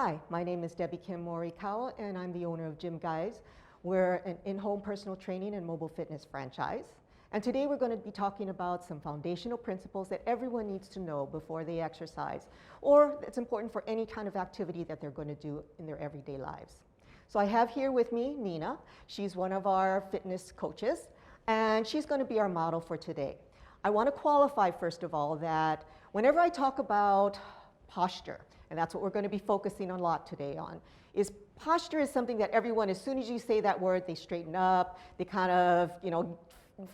Hi, my name is Debbie Kim Morikawa, and I'm the owner of Gym Guys. We're an in-home personal training and mobile fitness franchise. And today we're going to be talking about some foundational principles that everyone needs to know before they exercise, or it's important for any kind of activity that they're going to do in their everyday lives. So I have here with me Nina. She's one of our fitness coaches, and she's going to be our model for today. I want to qualify, first of all, that whenever I talk about posture, and that's what we're going to be focusing a lot today on, is posture is something that everyone, as soon as you say that word, they straighten up, they kind of,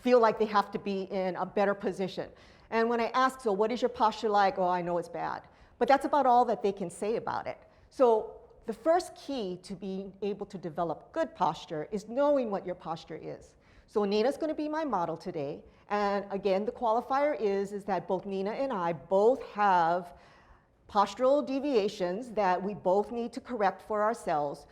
feel like they have to be in a better position. And when I ask, so what is your posture like? Oh, I know it's bad. But that's about all that they can say about it. So the first key to being able to develop good posture is knowing what your posture is. So Nina's going to be my model today. And again, the qualifier is that both Nina and I both have postural deviations that we both need to correct for ourselves.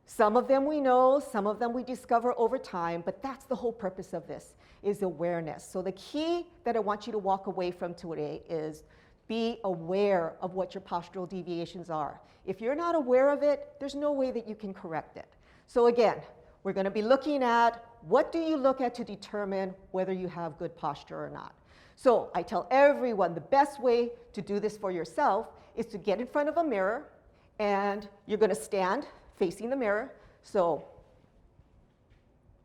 Some of them we know, some of them we discover over time, but that's the whole purpose of this, is awareness. So the key that I want you to walk away from today is be aware of what your postural deviations are. If you're not aware of it, there's no way that you can correct it. So again, we're going to be looking at what do you look at to determine whether you have good posture or not. So I tell everyone the best way to do this for yourself is to get in front of a mirror, and you're going to stand facing the mirror. So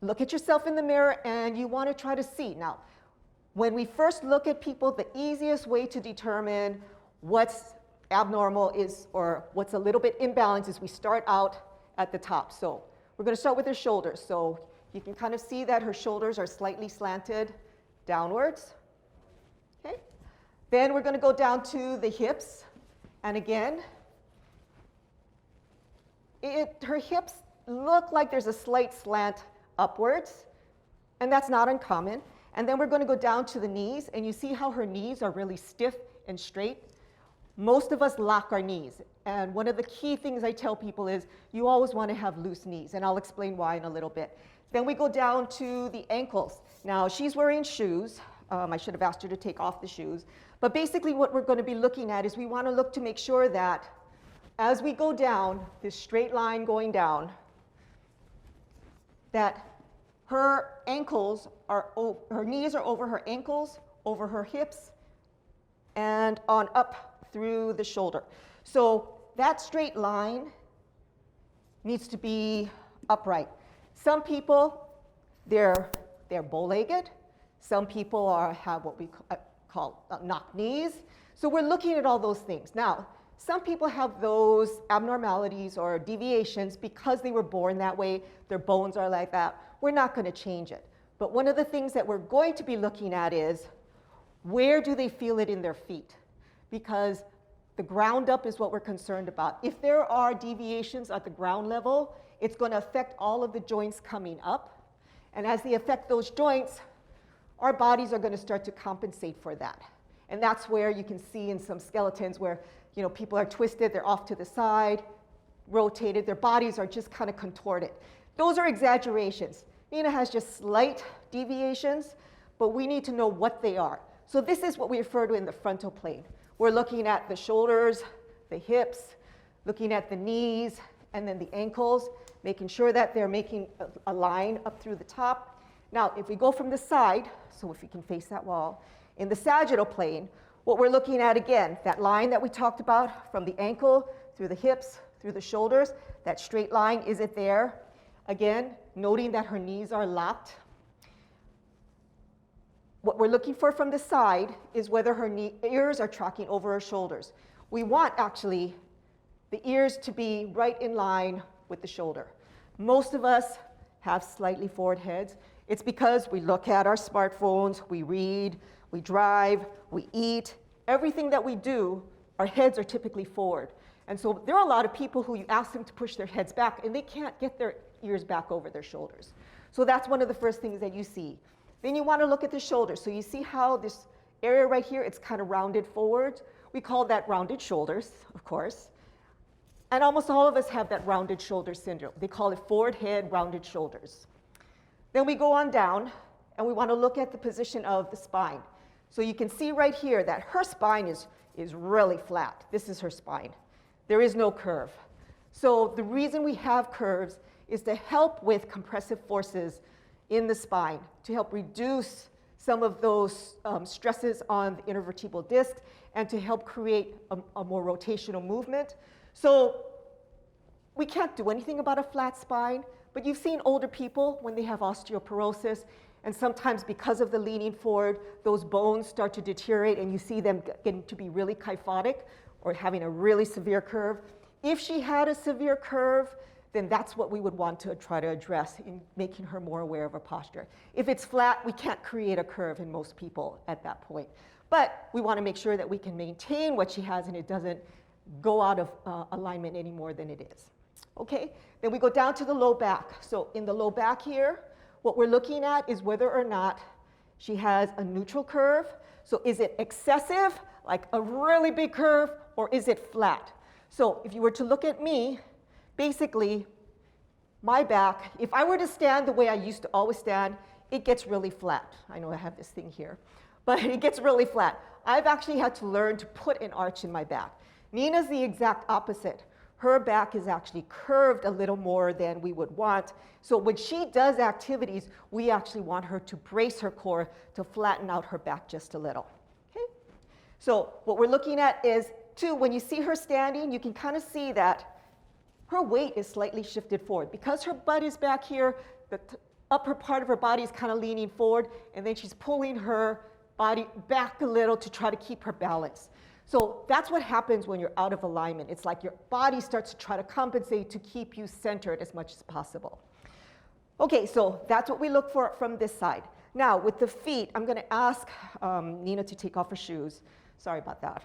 look at yourself in the mirror, and you want to try to see. Now, when we first look at people, the easiest way to determine what's abnormal is, or what's a little bit imbalanced, is we start out at the top. So we're going to start with her shoulders. So you can kind of see that her shoulders are slightly slanted downwards. Okay. Then we're going to go down to the hips. And again, her hips look like there's a slight slant upwards, and that's not uncommon. And then we're going to go down to the knees, and you see how her knees are really stiff and straight. Most of us lock our knees, and one of the key things I tell people is you always want to have loose knees, and I'll explain why in a little bit. Then we go down to the ankles. Now she's wearing shoes. I should have asked her to take off the shoes. But basically what we're going to be looking at is we want to look to make sure that as we go down, this straight line going down, that her knees are over her ankles, over her hips, and on up through the shoulder. So that straight line needs to be upright. Some people, they're bow-legged. Some people have what we call knock knees. So we're looking at all those things. Now, some people have those abnormalities or deviations because they were born that way. Their bones are like that. We're not going to change it. But one of the things that we're going to be looking at is where do they feel it in their feet? Because the ground up is what we're concerned about. If there are deviations at the ground level, it's going to affect all of the joints coming up. And as they affect those joints, our bodies are going to start to compensate for that. And that's where you can see in some skeletons where people are twisted, they're off to the side, rotated, their bodies are just kind of contorted. Those are exaggerations. Nina has just slight deviations, but we need to know what they are. So this is what we refer to in the frontal plane. We're looking at the shoulders, the hips, looking at the knees, and then the ankles, making sure that they're making a line up through the top. Now, if we go from the side, so if you can face that wall, in the sagittal plane, what we're looking at again, that line that we talked about from the ankle, through the hips, through the shoulders, that straight line, is it there? Again, noting that her knees are locked. What we're looking for from the side is whether her ears are tracking over her shoulders. We want, actually, the ears to be right in line with the shoulder. Most of us have slightly forward heads. It's because we look at our smartphones, we read, we drive, we eat. Everything that we do, our heads are typically forward. And so there are a lot of people who you ask them to push their heads back, and they can't get their ears back over their shoulders. So that's one of the first things that you see. Then you want to look at the shoulders. So you see how this area right here, it's kind of rounded forward. We call that rounded shoulders, of course. And almost all of us have that rounded shoulder syndrome. They call it forward head, rounded shoulders. Then we go on down, and we want to look at the position of the spine. So you can see right here that her spine is really flat. This is her spine. There is no curve. So the reason we have curves is to help with compressive forces in the spine, to help reduce some of those stresses on the intervertebral disc and to help create a more rotational movement. So we can't do anything about a flat spine, but you've seen older people when they have osteoporosis, and sometimes because of the leaning forward, those bones start to deteriorate and you see them getting to be really kyphotic or having a really severe curve. If she had a severe curve, then that's what we would want to try to address in making her more aware of her posture. If it's flat, we can't create a curve in most people at that point. But we want to make sure that we can maintain what she has and it doesn't go out of alignment any more than it is. Okay, then we go down to the low back. So in the low back here, what we're looking at is whether or not she has a neutral curve. So is it excessive, like a really big curve, or is it flat? So if you were to look at me, basically, my back, if I were to stand the way I used to always stand, it gets really flat. I know I have this thing here, but it gets really flat. I've actually had to learn to put an arch in my back. Nina's the exact opposite. Her back is actually curved a little more than we would want. So when she does activities, we actually want her to brace her core to flatten out her back just a little. Okay? So what we're looking at is, too, when you see her standing, you can kind of see that her weight is slightly shifted forward. Because her butt is back here, the upper part of her body is kind of leaning forward, and then she's pulling her body back a little to try to keep her balance. So that's what happens when you're out of alignment. It's like your body starts to try to compensate to keep you centered as much as possible. Okay, so that's what we look for from this side. Now, with the feet, I'm going to ask Nina to take off her shoes. Sorry about that.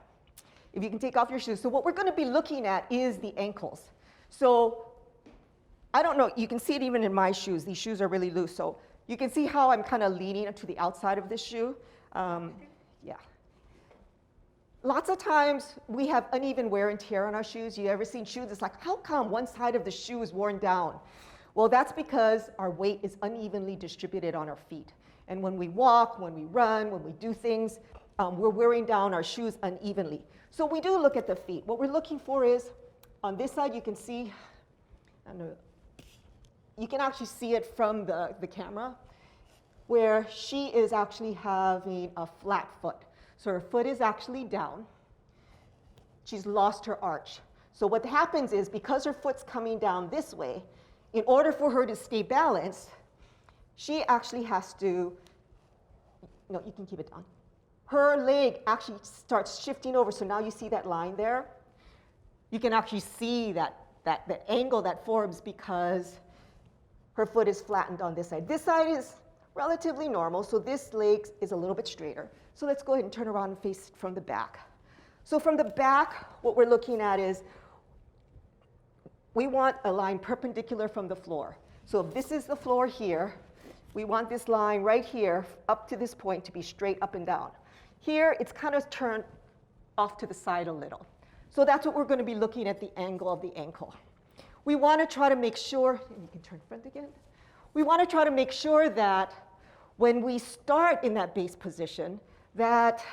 If you can take off your shoes. So what we're going to be looking at is the ankles. So I don't know, you can see it even in my shoes. These shoes are really loose. So you can see how I'm kind of leaning to the outside of this shoe. Yeah. Lots of times we have uneven wear and tear on our shoes. You ever seen shoes? It's like, how come one side of the shoe is worn down? Well, that's because our weight is unevenly distributed on our feet. And when we walk, when we run, when we do things, we're wearing down our shoes unevenly. So we do look at the feet. What we're looking for is, on this side you can see, I don't know, you can actually see it from the camera, where she is actually having a flat foot. So her foot is actually down. She's lost her arch. So what happens is, because her foot's coming down this way, in order for her to stay balanced, she actually has to, no, you can keep it down. Her leg actually starts shifting over. So now you see that line there. You can actually see that angle that forms because her foot is flattened on this side. This side is relatively normal, so this leg is a little bit straighter. So let's go ahead and turn around and face it from the back. So from the back, what we're looking at is we want a line perpendicular from the floor. So if this is the floor here, we want this line right here up to this point to be straight up and down. Here, it's kind of turned off to the side a little. So that's what we're going to be looking at, the angle of the ankle. We want to try to make sure, and you can turn front again. We want to try to make sure that when we start in that base position, that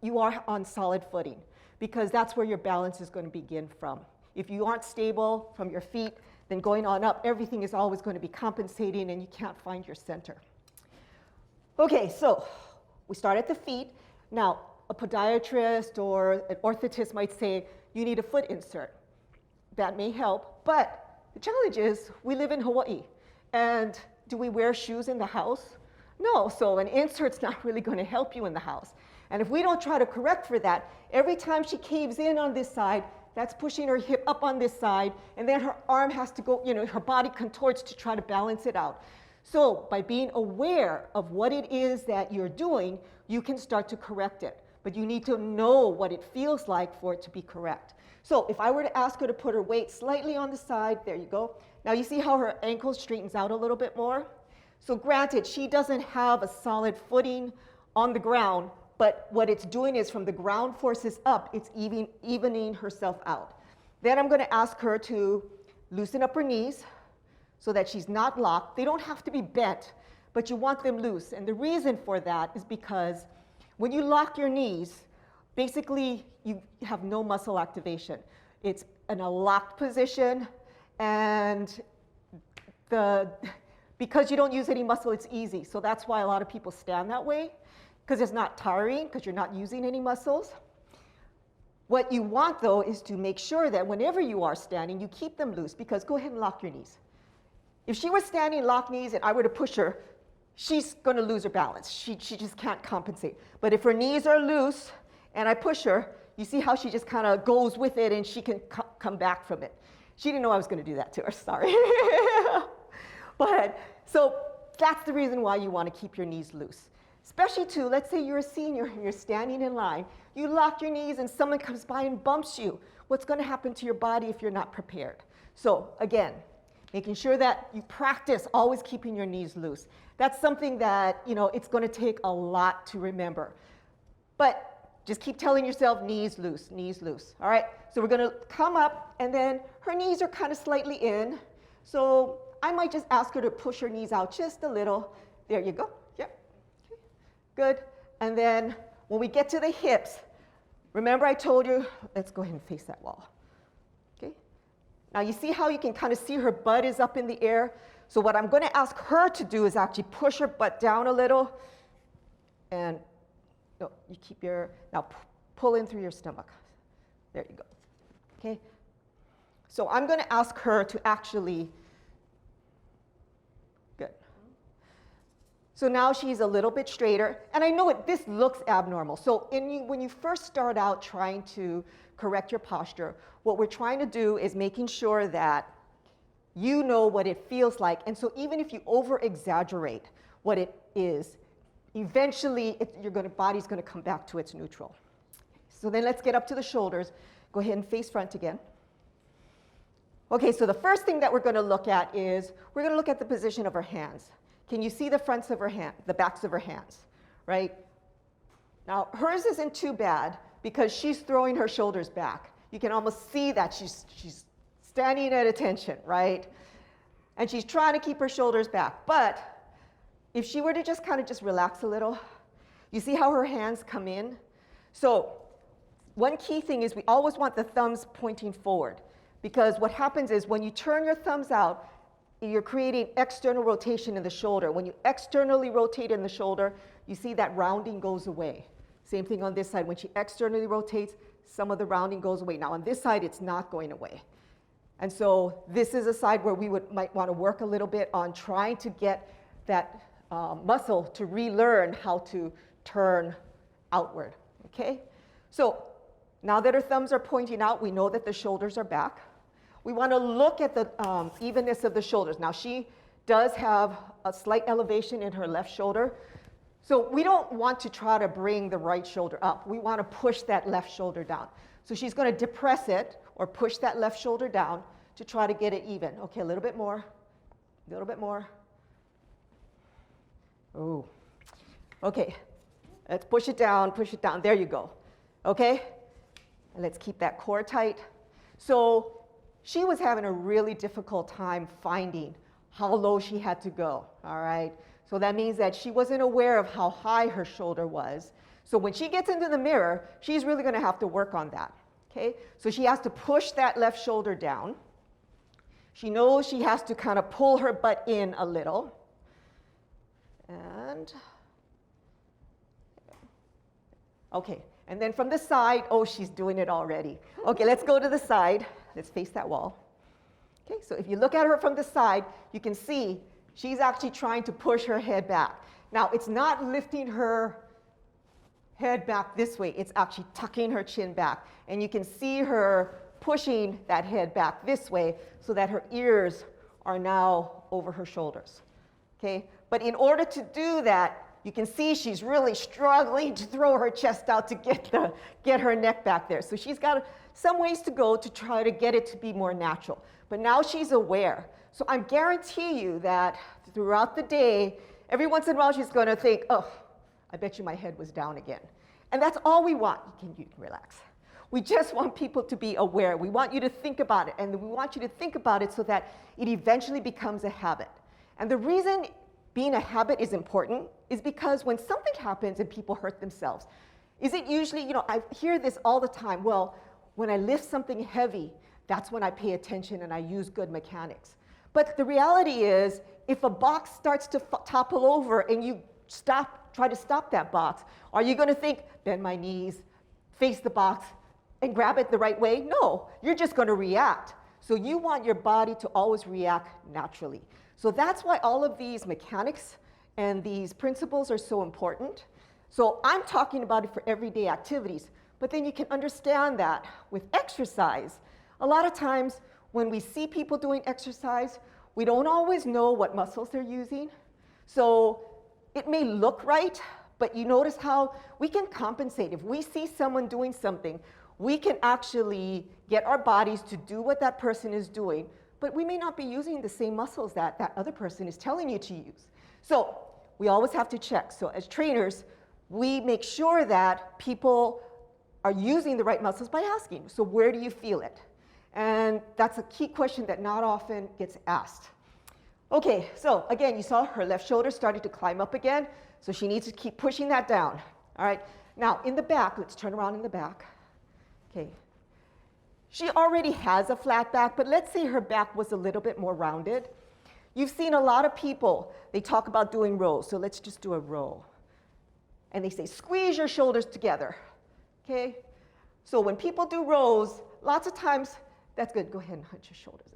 you are on solid footing, because that's where your balance is going to begin from. If you aren't stable from your feet, then going on up, everything is always going to be compensating and you can't find your center. Okay, so we start at the feet. Now, a podiatrist or an orthotist might say, you need a foot insert. That may help, but the challenge is we live in Hawaii, and do we wear shoes in the house? No, so an insert's not really going to help you in the house. And if we don't try to correct for that, every time she caves in on this side, that's pushing her hip up on this side, and then her arm has to go, her body contorts to try to balance it out. So by being aware of what it is that you're doing, you can start to correct it. But you need to know what it feels like for it to be correct. So if I were to ask her to put her weight slightly on the side, there you go. Now you see how her ankle straightens out a little bit more? So granted, she doesn't have a solid footing on the ground, but what it's doing is from the ground forces up, it's evening herself out. Then I'm going to ask her to loosen up her knees so that she's not locked. They don't have to be bent, but you want them loose. And the reason for that is because when you lock your knees, basically you have no muscle activation. It's in a locked position, and because you don't use any muscle, it's easy. So that's why a lot of people stand that way, because it's not tiring, because you're not using any muscles. What you want, though, is to make sure that whenever you are standing, you keep them loose, because go ahead and lock your knees. If she was standing, locked knees, and I were to push her, she's going to lose her balance. She just can't compensate. But if her knees are loose and I push her, you see how she just kind of goes with it and she can come back from it. She didn't know I was going to do that to her, sorry. But so that's the reason why you want to keep your knees loose. Especially too, let's say you're a senior and you're standing in line. You lock your knees and someone comes by and bumps you. What's going to happen to your body if you're not prepared? So again, making sure that you practice always keeping your knees loose. That's something that, it's going to take a lot to remember. But just keep telling yourself, knees loose, knees loose. All right, so we're going to come up, and then her knees are kind of slightly in. So I might just ask her to push her knees out just a little. There you go. Yep. Okay. Good. And then when we get to the hips, remember I told you, let's go ahead and face that wall. Okay. Now you see how you can kind of see her butt is up in the air? So what I'm going to ask her to do is actually push her butt down a little, and no, you keep now pull in through your stomach. There you go. Okay? So I'm going to ask her to actually, good. So now she's a little bit straighter, and I know this looks abnormal. So when you first start out trying to correct your posture, what we're trying to do is making sure that you know what it feels like. And so even if you over-exaggerate what it is, eventually your body's going to come back to its neutral. So then let's get up to the shoulders. Go ahead and face front again. Okay, so the first thing that we're going to look at is we're going to look at the position of her hands. Can you see the fronts of her hand, the backs of her hands, right? Now hers isn't too bad because she's throwing her shoulders back. You can almost see that she's standing at attention, right? And she's trying to keep her shoulders back. But if she were to just kind of relax a little, you see how her hands come in? So one key thing is we always want the thumbs pointing forward, because what happens is when you turn your thumbs out, you're creating external rotation in the shoulder. When you externally rotate in the shoulder, you see that rounding goes away. Same thing on this side. When she externally rotates, some of the rounding goes away. Now on this side, it's not going away. And so this is a side where we might want to work a little bit on trying to get that muscle to relearn how to turn outward, okay? So now that her thumbs are pointing out, we know that the shoulders are back. We want to look at the evenness of the shoulders. Now she does have a slight elevation in her left shoulder. So we don't want to try to bring the right shoulder up. We want to push that left shoulder down. So she's going to depress it or push that left shoulder down to try to get it even. Okay, a little bit more, a little bit more. Ooh. Okay, let's push it down, push it down. There you go. Okay, and let's keep that core tight. So she was having a really difficult time finding how low she had to go, all right? So that means that she wasn't aware of how high her shoulder was. So when she gets into the mirror, she's really going to have to work on that, okay? So she has to push that left shoulder down. She knows she has to kind of pull her butt in a little. And, okay, and then from the side, oh, she's doing it already. Okay, let's go to the side. Let's face that wall. Okay, so if you look at her from the side, you can see she's actually trying to push her head back. Now, it's not lifting her head back this way. It's actually tucking her chin back. And you can see her pushing that head back this way so that her ears are now over her shoulders. Okay? But in order to do that, you can see she's really struggling to throw her chest out to get her neck back there. So she's got some ways to go to try to get it to be more natural. But now she's aware. So I guarantee you that throughout the day, every once in a while she's going to think, oh, I bet you my head was down again. And that's all we want. You can relax. We just want people to be aware. We want you to think about it. And we want you to think about it so that it eventually becomes a habit. And the reason being a habit is important is because when something happens and people hurt themselves, is it usually, I hear this all the time, well, when I lift something heavy, that's when I pay attention and I use good mechanics. But the reality is, if a box starts to topple over and you try to stop that box, are you going to think, bend my knees, face the box, and grab it the right way? No, you're just going to react. So you want your body to always react naturally. So that's why all of these mechanics and these principles are so important. So I'm talking about it for everyday activities, but then you can understand that with exercise. A lot of times when we see people doing exercise, we don't always know what muscles they're using. So it may look right, but you notice how we can compensate. If we see someone doing something, we can actually get our bodies to do what that person is doing, but we may not be using the same muscles that that other person is telling you to use. So we always have to check. So as trainers, we make sure that people are using the right muscles by asking, so where do you feel it? And that's a key question that not often gets asked. Okay, so again, you saw her left shoulder started to climb up again, so she needs to keep pushing that down. All right, now in the back, let's turn around in the back. Okay, she already has a flat back, but let's say her back was a little bit more rounded. You've seen a lot of people, they talk about doing rows, so let's just do a row. And they say, squeeze your shoulders together, okay? So when people do rows, lots of times, that's good, go ahead and hunch your shoulders.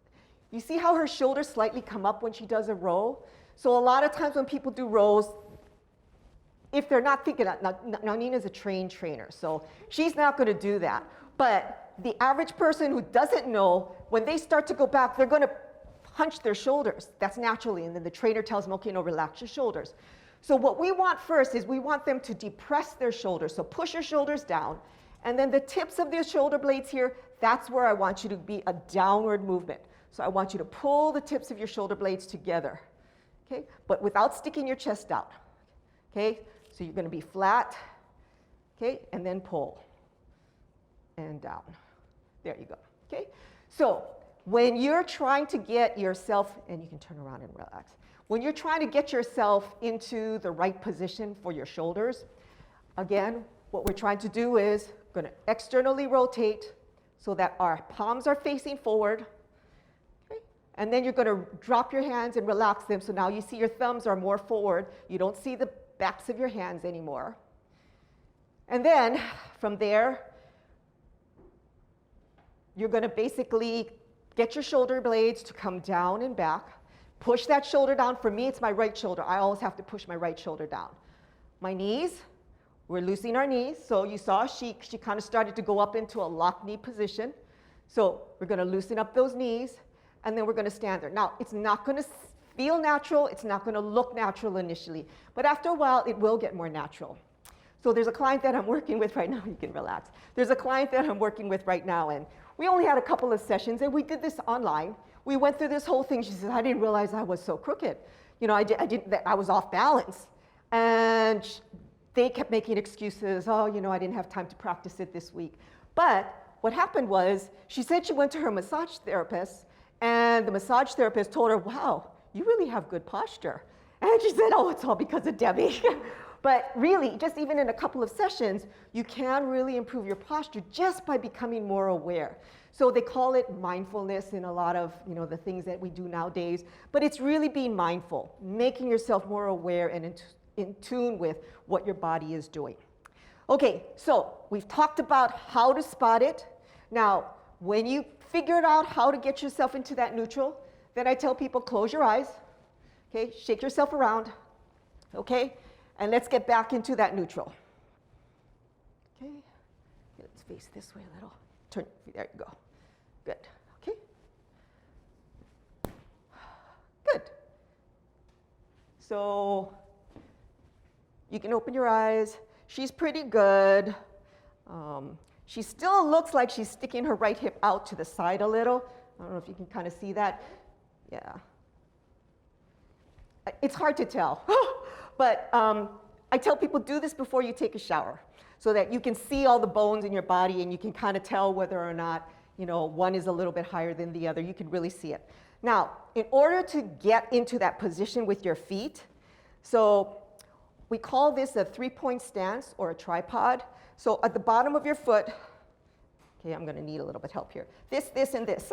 You see how her shoulders slightly come up when she does a row? So a lot of times when people do rows, if they're not thinking, now Nina's a trained trainer, so she's not gonna do that. But the average person who doesn't know, when they start to go back, they're gonna hunch their shoulders. That's naturally, and then the trainer tells them, okay, no, relax your shoulders. So what we want first is we want them to depress their shoulders. So push your shoulders down, and then the tips of their shoulder blades here, that's where I want you to be a downward movement. So I want you to pull the tips of your shoulder blades together, okay? But without sticking your chest out, okay? So you're gonna be flat, okay? And then pull, and down. There you go, okay? So when you're trying to get yourself, and you can turn around and relax. When you're trying to get yourself into the right position for your shoulders, again, what we're trying to do is gonna externally rotate so that our palms are facing forward, okay? And then you're gonna drop your hands and relax them, so now you see your thumbs are more forward. You don't see the backs of your hands anymore. And then, from there, you're gonna basically get your shoulder blades to come down and back. Push that shoulder down. For me, it's my right shoulder. I always have to push my right shoulder down. My knees, we're loosening our knees. So you saw she kind of started to go up into a locked knee position. So we're gonna loosen up those knees, and then we're gonna stand there. Now, it's not gonna feel natural. It's not gonna look natural initially. But after a while, it will get more natural. So there's a client that I'm working with right now. You can relax. There's a client that I'm working with right now, and we only had a couple of sessions, and we did this online. We went through this whole thing. She said, I didn't realize I was so crooked. You know, I was off balance. And they kept making excuses. Oh, you know, I didn't have time to practice it this week. But what happened was, she said she went to her massage therapist, and the massage therapist told her, wow, you really have good posture. And she said, oh, it's all because of Debbie. But really, just even in a couple of sessions, you can really improve your posture just by becoming more aware. So they call it mindfulness in a lot of, you know, the things that we do nowadays. But it's really being mindful, making yourself more aware and in tune with what your body is doing. Okay, so we've talked about how to spot it. Now, when you figured out how to get yourself into that neutral, then I tell people, close your eyes, okay, shake yourself around, okay? And let's get back into that neutral. Okay, let's face this way a little. Turn, there you go. Good, okay. Good. So you can open your eyes. She's pretty good. She still looks like she's sticking her right hip out to the side a little. I don't know if you can kind of see that. Yeah. It's hard to tell. But I tell people, do this before you take a shower so that you can see all the bones in your body and you can kind of tell whether or not, you know, one is a little bit higher than the other. You can really see it. Now, in order to get into that position with your feet, so we call this a three-point stance or a tripod. So at the bottom of your foot, Okay, I'm gonna need a little bit help here. This, and this.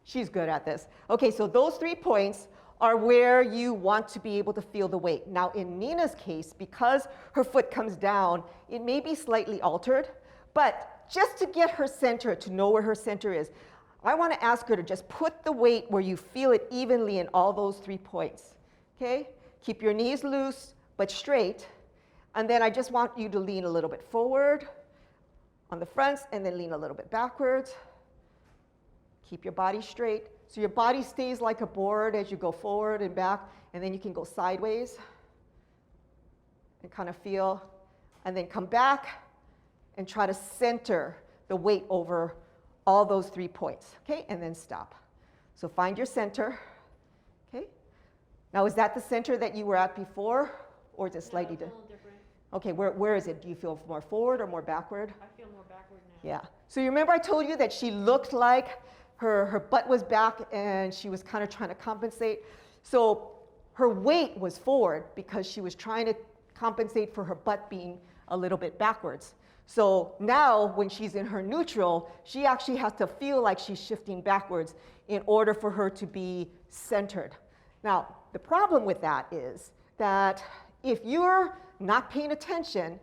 She's good at this. Okay, so those 3 points are where you want to be able to feel the weight. Now in Nina's case, because her foot comes down, it may be slightly altered, but just to get her center, to know where her center is, I want to ask her to just put the weight where you feel it evenly in all those 3 points. Okay? Keep your knees loose but straight, and then I just want you to lean a little bit forward on the fronts and then lean a little bit backwards. Keep your body straight. So your body stays like a board as you go forward and back, and then you can go sideways and kind of feel, and then come back and try to center the weight over all those 3 points, okay? And then stop. So find your center, okay? Now is that the center that you were at before, or is it slightly different? Okay, where is it? Do you feel more forward or more backward? I feel more backward now. Yeah. So you remember I told you that she looked like her butt was back and she was kind of trying to compensate. So her weight was forward because she was trying to compensate for her butt being a little bit backwards. So now when she's in her neutral, she actually has to feel like she's shifting backwards in order for her to be centered. Now, the problem with that is that if you're not paying attention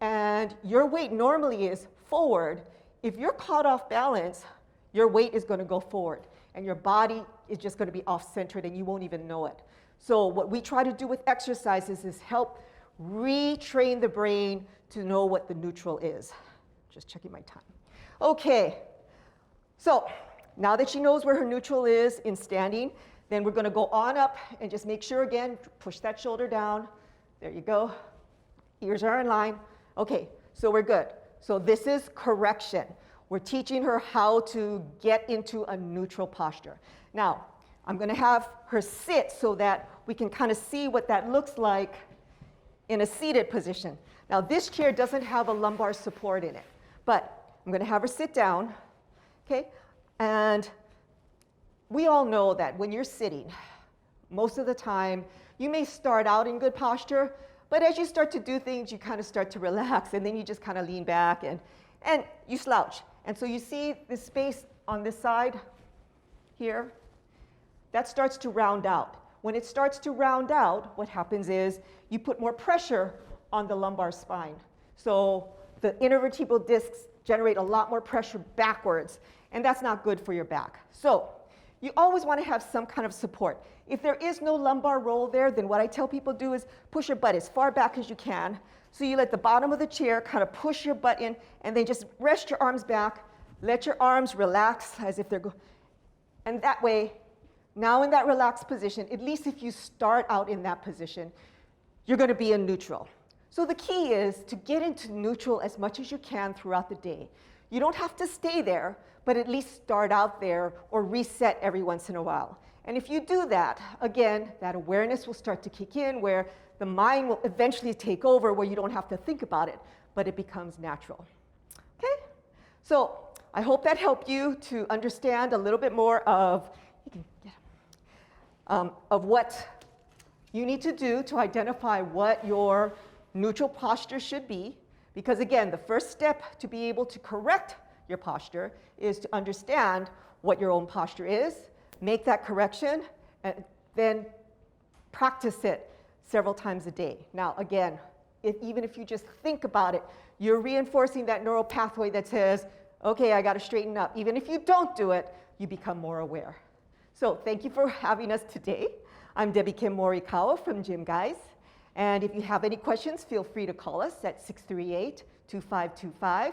and your weight normally is forward, if you're caught off balance, your weight is going to go forward and your body is just going to be off-centered and you won't even know it. So what we try to do with exercises is help retrain the brain to know what the neutral is. Just checking my time. Okay, so now that she knows where her neutral is in standing, then we're going to go on up and just make sure again, push that shoulder down. There you go. Ears are in line. Okay, so we're good. So this is correction. We're teaching her how to get into a neutral posture. Now, I'm going to have her sit so that we can kind of see what that looks like in a seated position. Now, this chair doesn't have a lumbar support in it, but I'm going to have her sit down, okay? And we all know that when you're sitting, most of the time, you may start out in good posture, but as you start to do things, you kind of start to relax, and then you just kind of lean back and you slouch. And so you see this space on this side here, that starts to round out. When it starts to round out, what happens is you put more pressure on the lumbar spine. So the intervertebral discs generate a lot more pressure backwards, and that's not good for your back. So you always want to have some kind of support. If there is no lumbar roll there, then what I tell people do is push your butt as far back as you can. So you let the bottom of the chair kind of push your butt in, and then just rest your arms back. Let your arms relax as if they're going. And that way, now in that relaxed position, at least if you start out in that position, you're going to be in neutral. So the key is to get into neutral as much as you can throughout the day. You don't have to stay there, but at least start out there or reset every once in a while. And if you do that, again, that awareness will start to kick in where the mind will eventually take over where you don't have to think about it, but it becomes natural. Okay? So I hope that helped you to understand a little bit more of, of what you need to do to identify what your neutral posture should be. Because again, the first step to be able to correct your posture is to understand what your own posture is, make that correction, and then practice it several times a day. Now, again, even if you just think about it, you're reinforcing that neural pathway that says, okay, I got to straighten up. Even if you don't do it, you become more aware. So thank you for having us today. I'm Debbie Kim Morikawa from Gym Guys. And if you have any questions, feel free to call us at 638-2525.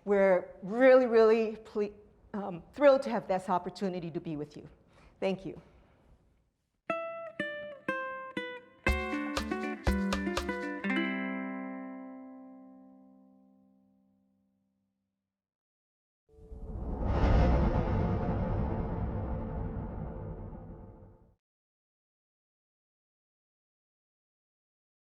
We're really, really thrilled to have this opportunity to be with you. Thank you.